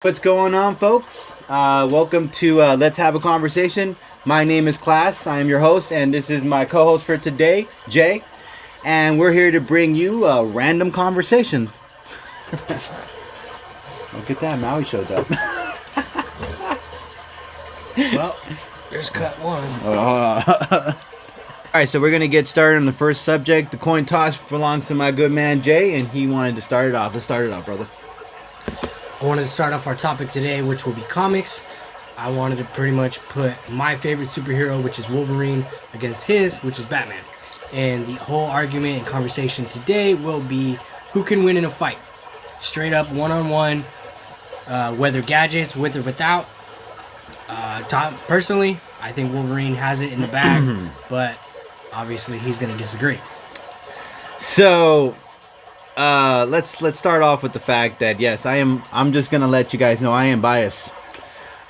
What's going on, folks? Welcome to Let's Have a Conversation. My name is Class. I am your host, and this is my co-host for today, Jay. And we're here to bring you a random conversation. Look at that, Maui showed up. Well, there's cut one. Alright, so we're going to get started on the first subject. The coin toss belongs to my good man, Jay, and he wanted to start it off. Let's start it off, brother. I wanted to start off our topic today, which will be comics. I wanted to pretty much put my favorite superhero, which is Wolverine, against his, which is Batman. And the whole argument and conversation today will be who can win in a fight. Straight up, one-on-one, whether gadgets, with or without. Personally, I think Wolverine has it in the bag, but obviously he's going to disagree. So... let's start off with the fact that yes, I'm just gonna let you guys know I am biased.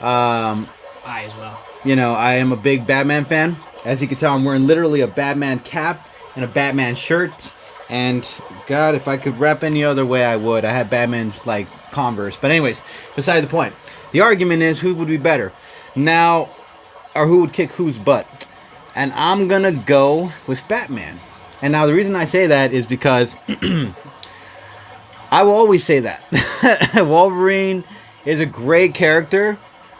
I as well. You know, I am a big Batman fan. As you can tell, I'm wearing literally a Batman cap and a Batman shirt. And God, if I could rep any other way, I would. I had Batman like Converse. But anyways, beside the point. The argument is who would be better now, or who would kick whose butt. And I'm gonna go with Batman. And now the reason I say that is because I will always say that. Wolverine is a great character,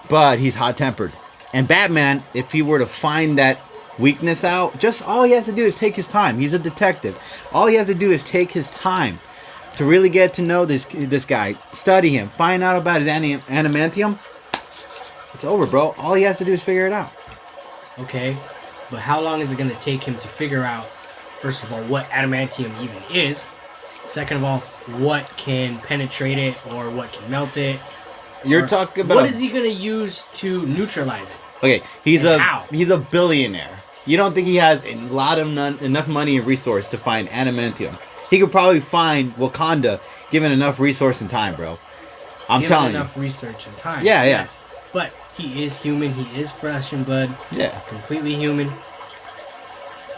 but he's hot-tempered. And Batman, if he were to find that weakness out, just all he has to do is take his time. He's a detective. All he has to do is take his time to really get to know this guy, study him, find out about his adamantium. It's over, bro. All he has to do is figure it out. Okay, but how long is it going to take him to figure out, first of all, what adamantium even is? Second of all, what can penetrate it or what can melt it? You're talking about... What is he going to use to neutralize it? Okay, he's how? a billionaire. You don't think he has a lot of enough money and resource to find adamantium? He could probably find Wakanda given enough resource and time, bro. I'm telling you. Enough research and time. Yeah, yeah. Yes. But he is human. He is flesh and blood. Yeah. Completely human.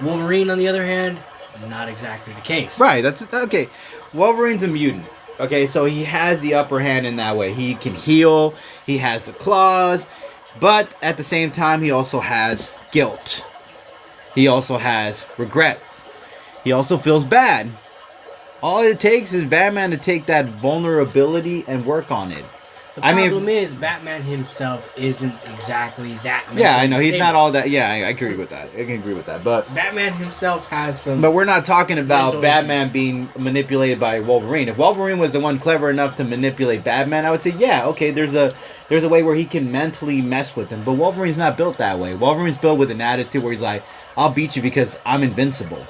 Wolverine, on the other hand, not exactly the case. Right, that's okay. Wolverine's a mutant. Okay, so he has the upper hand in that way. He can heal, he has the claws, but at the same time he also has guilt. He also has regret. He also feels bad. All it takes is Batman to take that vulnerability and work on it. The problem is Batman himself isn't exactly that mentally Yeah, I know. He's stable. not all that. Yeah, I agree with that. I can agree with that. But Batman himself has some... But we're not talking about mental Batman issues. being manipulated by Wolverine. If Wolverine was the one clever enough to manipulate Batman, I would say, yeah, okay, there's a way where he can mentally mess with him. But Wolverine's not built that way. Wolverine's built with an attitude where he's like, I'll beat you because I'm invincible.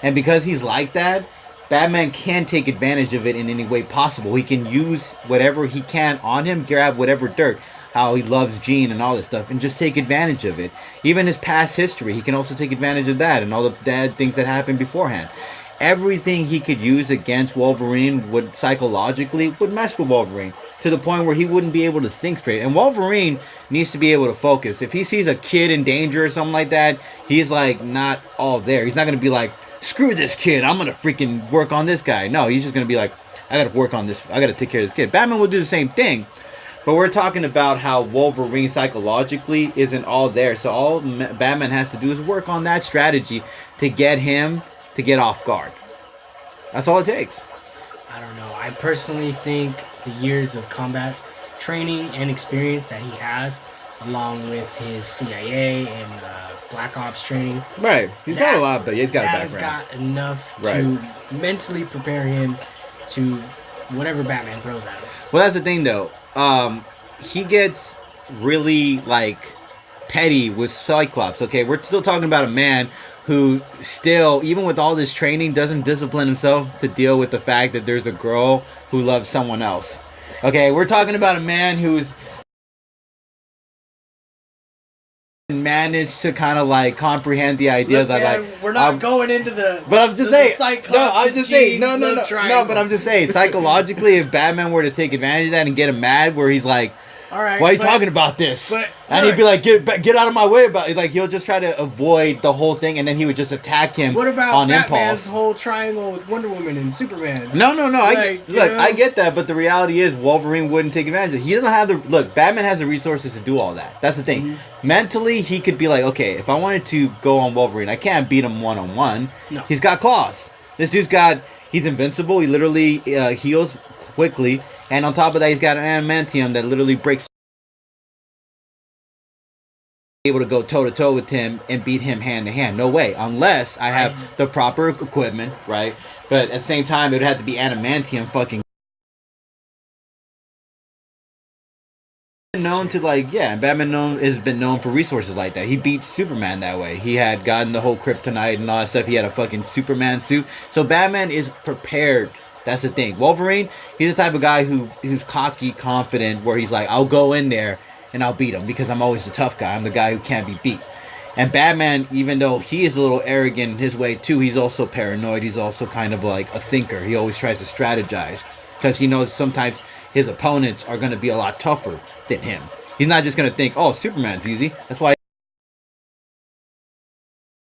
And because he's like that, Batman can take advantage of it in any way possible. He can use whatever he can on him, grab whatever dirt, how he loves Jean and all this stuff, and just take advantage of it. Even his past history, he can also take advantage of that and all the bad things that happened beforehand. Everything he could use against Wolverine would psychologically would mess with Wolverine to the point where he wouldn't be able to think straight. And Wolverine needs to be able to focus. If he sees a kid in danger or something like that, he's like not all there. He's not going to be like, screw this kid, I'm gonna freaking work on this guy. No, he's just gonna be like, I gotta work on this, I gotta take care of this kid. Batman will do the same thing, but we're talking about how Wolverine psychologically isn't all there. So all Batman has to do is work on that strategy to get him to get off guard. That's all it takes. I don't know. I personally think the years of combat training and experience that he has, along with his CIA and Black Ops training. Right. He's got a lot, but he's got a background. That has got enough to mentally prepare him to whatever Batman throws at him. Well, that's the thing, though. He gets really, like, petty with Cyclops, okay? We're still talking about a man who still, even with all this training, doesn't discipline himself to deal with the fact that there's a girl who loves someone else. Okay, we're talking about a man who's managed to kind of like comprehend the idea that man, like we're not going into the but I'm just saying no but I'm just saying psychologically if Batman were to take advantage of that and get him mad where he's like All right, why are you talking about this? And he'd be like, get out of my way about it. Like, he'll just try to avoid the whole thing, and then he would just attack him what about on Batman's impulse. whole triangle with Wonder Woman and Superman? No. Like, I get that, but the reality is Wolverine wouldn't take advantage of it. He doesn't have the... Look, Batman has the resources to do all that. That's the thing. Mm-hmm. Mentally, he could be like, okay, if I wanted to go on Wolverine, I can't beat him one-on-one. No. He's got claws. This dude's got... He's invincible. He literally heals quickly. And on top of that, he's got an adamantium that literally breaks... Able to go toe-to-toe with him and beat him hand-to-hand. No way. Unless I have the proper equipment, right? But at the same time, it would have to be adamantium fucking... known to Batman has been known for resources like that. He beat Superman that way. He had gotten the whole kryptonite and all that stuff. He had a fucking Superman suit. So Batman is prepared. That's the thing. Wolverine, he's the type of guy who's cocky, confident, where he's like, I'll go in there and I'll beat him because I'm always the tough guy. I'm the guy who can't be beat. And Batman, even though he is a little arrogant in his way too, he's also paranoid. He's also kind of like a thinker. He always tries to strategize because he knows sometimes his opponents are going to be a lot tougher than him. He's not just going to think, oh, Superman's easy. That's why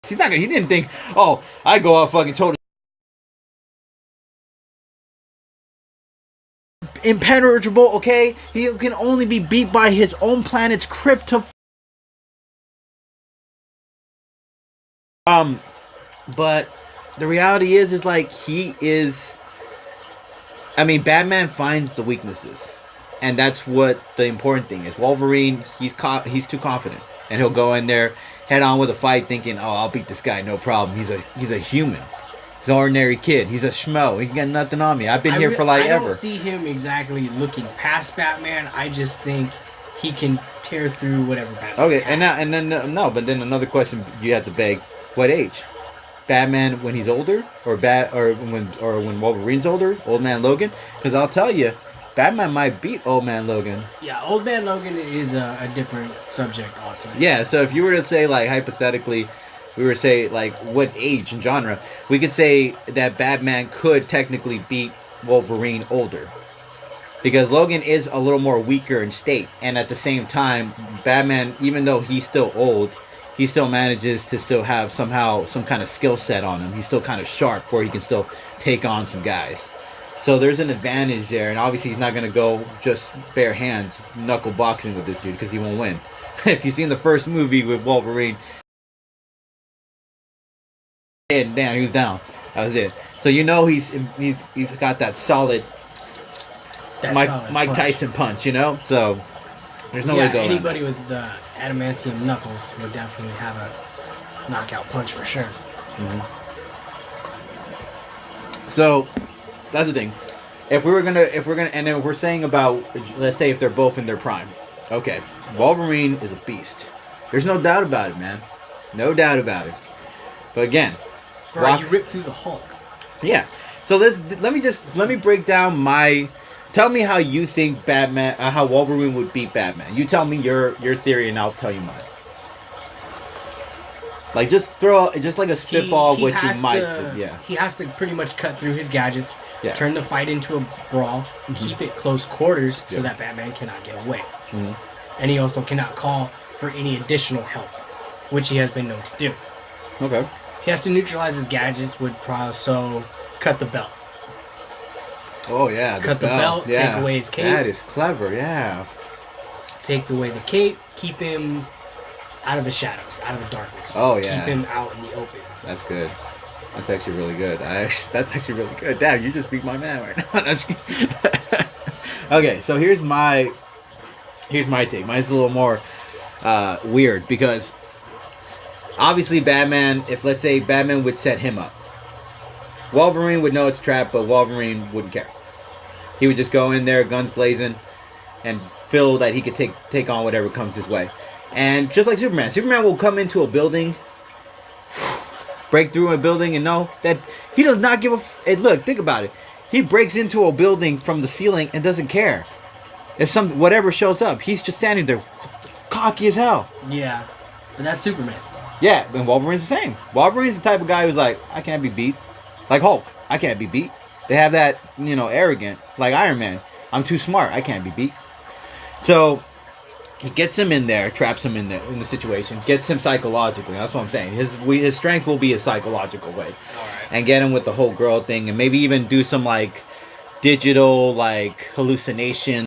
he didn't think, oh, I go out fucking totally impenetrable, okay? He can only be beat by his own planet's krypto. But the reality is like Batman finds the weaknesses, and that's what the important thing is. Wolverine, he's too confident, and he'll go in there head on with a fight, thinking, "Oh, I'll beat this guy, no problem." He's a human. He's an ordinary kid. He's a schmo. He got nothing on me. I've been here for ever. I don't see him exactly looking past Batman. I just think he can tear through whatever Batman. Okay, has. but then another question you have to beg: what age? Batman when he's older, or when Wolverine's older, Old Man Logan? Because I'll tell you, Batman might beat Old Man Logan. Yeah, Old Man Logan is a different subject altogether. Yeah, so if you were to say, like, hypothetically, we were to say, like, what age and genre, we could say that Batman could technically beat Wolverine older. Because Logan is a little more weaker in state, and at the same time, Batman, even though he's still old, he still manages to still have somehow some kind of skill set on him. He's still kind of sharp where he can still take on some guys. So there's an advantage there, and obviously he's not going to go just bare hands knuckle boxing with this dude because he won't win. If you've seen the first movie with Wolverine, and damn, he was down. That was it. So you know he's got that solid Mike Tyson punch, you know? So there's no way to go around anybody with the adamantium knuckles would definitely have a knockout punch for sure. Mm-hmm. So that's the thing. If we're saying about, let's say if they're both in their prime, okay, Wolverine is a beast. There's no doubt about it, man. No doubt about it. But again, bro, you ripped through the Hulk. Yeah. So let me break down tell me how you think Batman, how Wolverine would beat Batman. You tell me your theory, and I'll tell you mine. Like, just like a spitball, which you might. Yeah. He has to pretty much cut through his gadgets, yeah, turn the fight into a brawl, keep it close quarters so that Batman cannot get away. Mm-hmm. And he also cannot call for any additional help, which he has been known to do. Okay. He has to neutralize his gadgets, would so cut the belt. Oh, yeah. Cut the belt, yeah. take away his cape. That is clever, yeah. Take away the cape, keep him out of the shadows, out of the darkness. Oh, yeah. Keep him out in the open. That's good. That's actually really good. That's actually really good. Damn, you just beat my man right now. Okay, so here's my take. Mine's a little more weird because obviously Batman, if let's say Batman would set him up, Wolverine would know it's a trap, but Wolverine wouldn't care. He would just go in there, guns blazing, and feel that he could take on whatever comes his way. And just like Superman will come into a building, break through a building, and know that he does not give a... Look, think about it. He breaks into a building from the ceiling and doesn't care. If whatever shows up, he's just standing there, cocky as hell. Yeah, but that's Superman. Yeah, and Wolverine's the same. Wolverine's the type of guy who's like, I can't be beat. Like Hulk, I can't be beat. They have that, arrogant, like Iron Man. I'm too smart. I can't be beat. So He gets him in there, traps him in there in the situation, gets him psychologically. That's what I'm saying. His strength will be a psychological way, and get him with the whole girl thing, and maybe even do some like digital like hallucination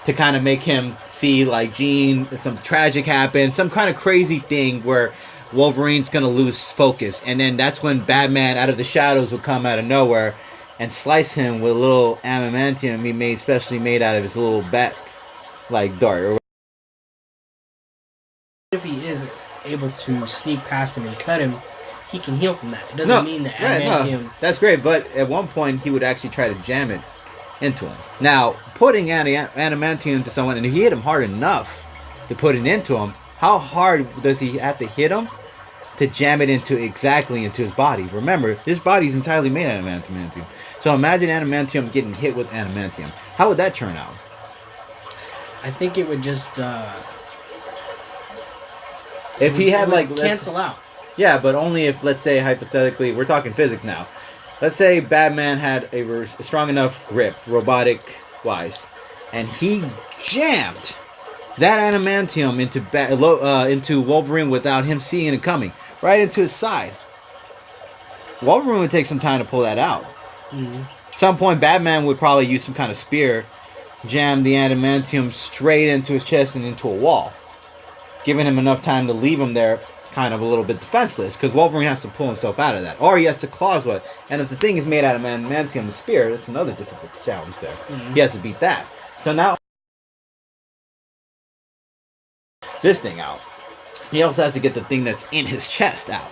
to kind of make him see like Jean, some tragic happen, some kind of crazy thing where Wolverine's gonna lose focus, and then that's when Batman out of the shadows will come out of nowhere and slice him with a little adamantium he made, specially made out of his little bat like dart. If he is able to sneak past him and cut him, he can heal from that. It doesn't mean that adamantium. No, that's great, but at one point he would actually try to jam it into him. Now, putting adamantium into someone, and if he hit him hard enough to put it into him, how hard does he have to hit him to jam it exactly into his body? Remember, his body's entirely made out of adamantium. So imagine adamantium getting hit with adamantium. How would that turn out? I think it would just if he had like cancel out. Yeah, but only if, let's say, hypothetically, we're talking physics now. Let's say Batman had a strong enough grip, robotic-wise, and he jammed that adamantium into Wolverine without him seeing it coming, right into his side. Wolverine would take some time to pull that out. Mm-hmm. At some point, Batman would probably use some kind of spear, jam the adamantium straight into his chest and into a wall, giving him enough time to leave him there kind of a little bit defenseless, because Wolverine has to pull himself out of that, or he has to claw it. And if the thing is made out of adamantium, the spear, that's another difficult challenge there. Mm-hmm. He has to beat that. So now this thing out. He also has to get the thing that's in his chest out.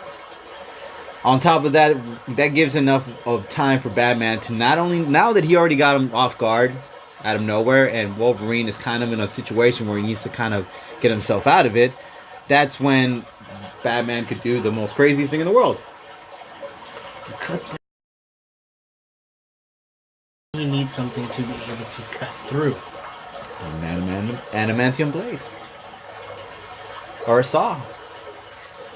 On top of that, that gives enough of time for Batman to not only, now that he already got him off guard out of nowhere, and Wolverine is kind of in a situation where he needs to kind of get himself out of it, that's when Batman could do the most craziest thing in the world. He needs something to be able to cut through. An adamantium blade. Or a saw.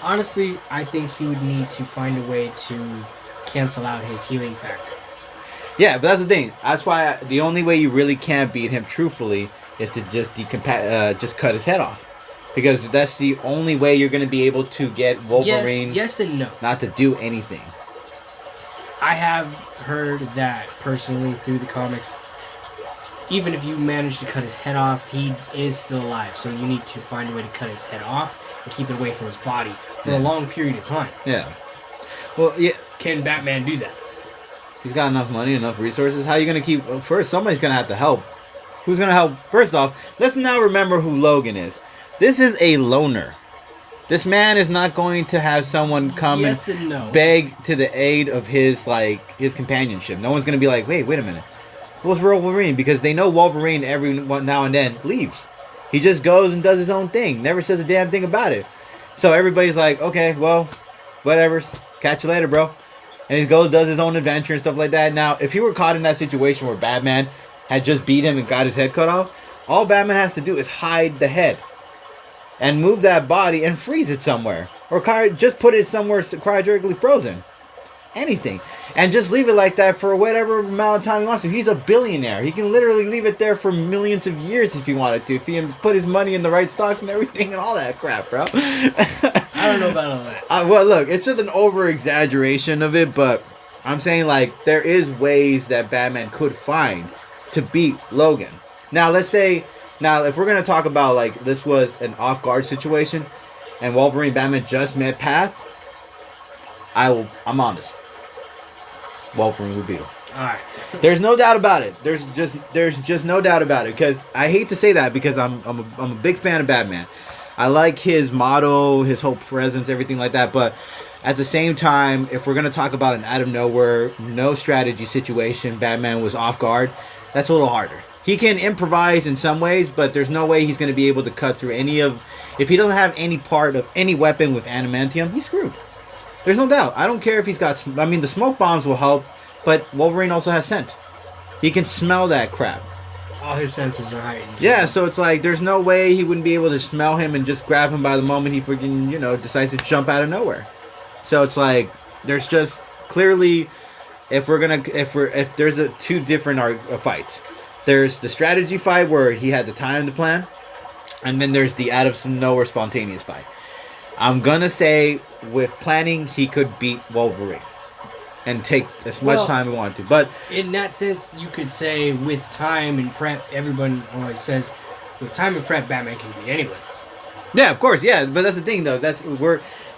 Honestly, I think he would need to find a way to cancel out his healing factor. Yeah, but that's the thing. That's why the only way you really can't beat him truthfully is to just just cut his head off. Because that's the only way you're going to be able to get Wolverine yes and no. not to do anything. I have heard that personally through the comics. Even if you manage to cut his head off, he is still alive. So you need to find a way to cut his head off and keep it away from his body for a long period of time. Yeah. Well, yeah. Can Batman do that? He's got enough money, enough resources. How are you going to keep... First, somebody's going to have to help. Who's going to help? First off, let's now remember who Logan is. This is a loner. This man is not going to have someone come and beg to the aid of his companionship. No one's going to be like, wait a minute. What's Wolverine? Because they know Wolverine every now and then leaves. He just goes and does his own thing. Never says a damn thing about it. So everybody's like, okay, well, whatever. Catch you later, bro. And he goes, does his own adventure and stuff like that. Now, if he were caught in that situation where Batman had just beat him and got his head cut off, all Batman has to do is hide the head and move that body and freeze it somewhere. Or just put it somewhere cryogenically frozen. Anything. And just leave it like that for whatever amount of time he wants to. He's a billionaire. He can literally leave it there for millions of years if he wanted to. If he put his money in the right stocks and everything and all that crap, bro. I don't know about all that. Well, look, it's just an over-exaggeration of it, but I'm saying, like, there is ways that Batman could find to beat Logan. Now, let's say... Now, if we're going to talk about, like, this was an off-guard situation, and Wolverine and Batman just met path, I'm honest. Wolverine would beat him. Alright. There's no doubt about it. There's just no doubt about it. Because I hate to say that because I'm a big fan of Batman. I like his motto, his whole presence, everything like that. But at the same time, if we're going to talk about an out of nowhere, no strategy situation, Batman was off guard, that's a little harder. He can improvise in some ways, but there's no way he's going to be able to cut through any of... If he doesn't have any part of any weapon with adamantium, he's screwed. There's no doubt. I don't care if he's got... I mean, the smoke bombs will help, but Wolverine also has scent. He can smell that crap. All his senses are heightened. Yeah, so it's like, there's no way he wouldn't be able to smell him and just grab him by the moment he freaking, decides to jump out of nowhere. So it's like, there's just... Clearly, if there's two different fights. There's the strategy fight where he had the time to plan, and then there's the out of nowhere spontaneous fight. I'm gonna say with planning, he could beat Wolverine and take as much time he wanted to. But in that sense, you could say with time and prep, everyone always says with time and prep, Batman can beat anyone. Yeah, of course, yeah. But that's the thing, though.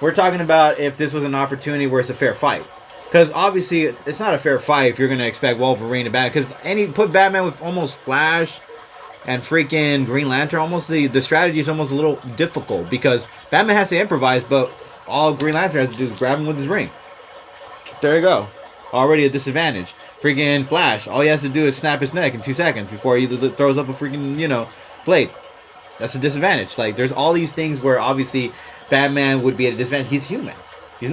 We're talking about if this was an opportunity where it's a fair fight. Because obviously, it's not a fair fight if you're gonna expect Wolverine to Batman. Because put Batman with almost Flash and freaking Green Lantern, almost the strategy is almost a little difficult because Batman has to improvise, but all Green Lantern has to do is grab him with his ring. There you go. Already a disadvantage. Freaking Flash, all he has to do is snap his neck in 2 seconds before he throws up a freaking, blade. That's a disadvantage. Like, there's all these things where obviously Batman would be at a disadvantage. He's human. He's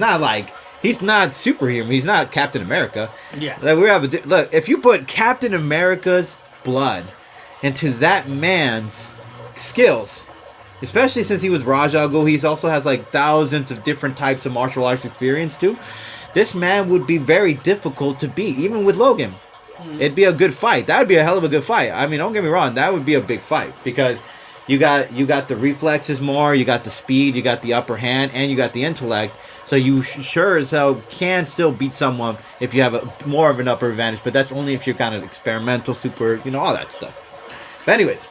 not superhuman. He's not Captain America. Yeah. Like, look, if you put Captain America's blood into that man's skills, especially since he was Raj Al Ghul, he also has like thousands of different types of martial arts experience too. This man would be very difficult to beat, even with Logan. It'd be a good fight. That would be a hell of a good fight. I mean, don't get me wrong, that would be a big fight because you got the reflexes more, you got the speed, you got the upper hand, and you got the intellect. So you sure as hell can still beat someone if you have more of an upper advantage. But that's only if you're kind of experimental, super, all that stuff. But anyways,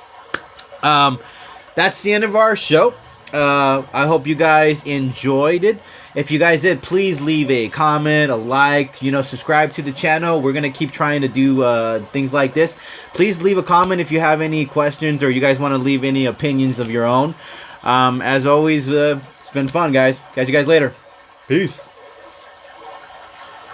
that's the end of our show. I hope you guys enjoyed it. If you guys did, please leave a comment, a like, subscribe to the channel. We're going to keep trying to do things like this. Please leave a comment if you have any questions or you guys want to leave any opinions of your own. As always, it's been fun, guys. Catch you guys later. Peace.